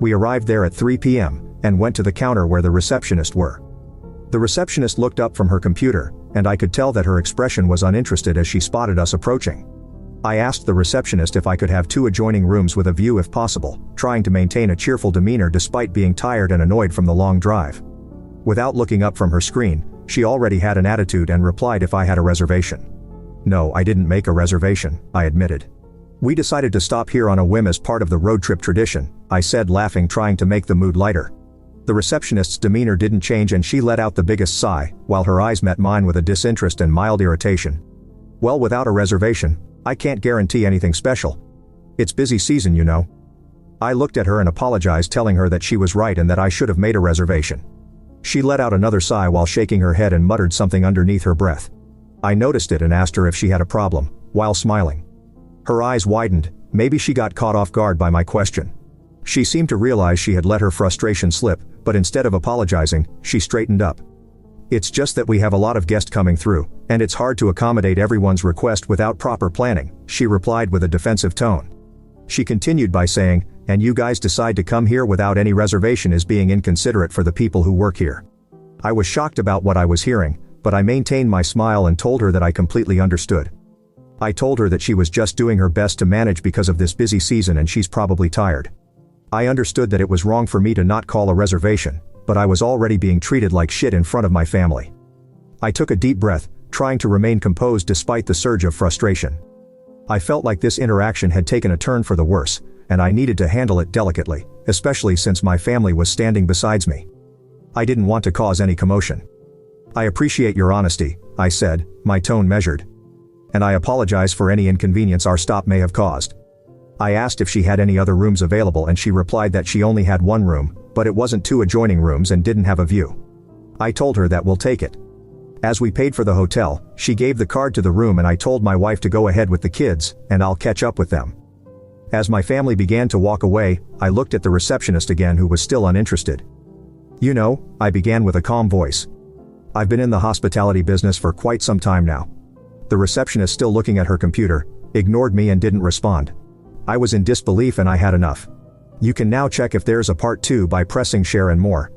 We arrived there at 3 p.m. and went to the counter where the receptionist were. The receptionist looked up from her computer, and I could tell that her expression was uninterested as she spotted us approaching. I asked the receptionist if I could have 2 adjoining rooms with a view if possible, trying to maintain a cheerful demeanor despite being tired and annoyed from the long drive. Without looking up from her screen, she already had an attitude and replied if I had a reservation. No, I didn't make a reservation, I admitted. We decided to stop here on a whim as part of the road trip tradition, I said, laughing, trying to make the mood lighter. The receptionist's demeanor didn't change and she let out the biggest sigh, while her eyes met mine with a disinterest and mild irritation. Well, without a reservation, I can't guarantee anything special. It's busy season, you know. I looked at her and apologized, telling her that she was right and that I should have made a reservation. She let out another sigh while shaking her head and muttered something underneath her breath. I noticed it and asked her if she had a problem, while smiling. Her eyes widened, maybe she got caught off guard by my question. She seemed to realize she had let her frustration slip, but instead of apologizing, she straightened up. It's just that we have a lot of guests coming through, and it's hard to accommodate everyone's request without proper planning, she replied with a defensive tone. She continued by saying, and you guys decide to come here without any reservation is being inconsiderate for the people who work here. I was shocked about what I was hearing, but I maintained my smile and told her that I completely understood. I told her that she was just doing her best to manage because of this busy season and she's probably tired. I understood that it was wrong for me to not call a reservation, but I was already being treated like shit in front of my family. I took a deep breath, trying to remain composed despite the surge of frustration. I felt like this interaction had taken a turn for the worse, and I needed to handle it delicately, especially since my family was standing beside me. I didn't want to cause any commotion. I appreciate your honesty, I said, my tone measured. And I apologize for any inconvenience our stop may have caused. I asked if she had any other rooms available and she replied that she only had 1 room, but it wasn't 2 adjoining rooms and didn't have a view. I told her that we'll take it. As we paid for the hotel, she gave the card to the room and I told my wife to go ahead with the kids, and I'll catch up with them. As my family began to walk away, I looked at the receptionist again, who was still uninterested. You know, I began with a calm voice. I've been in the hospitality business for quite some time now. The receptionist, still looking at her computer, ignored me and didn't respond. I was in disbelief and I had enough. You can now check if there's a part 2 by pressing share and more.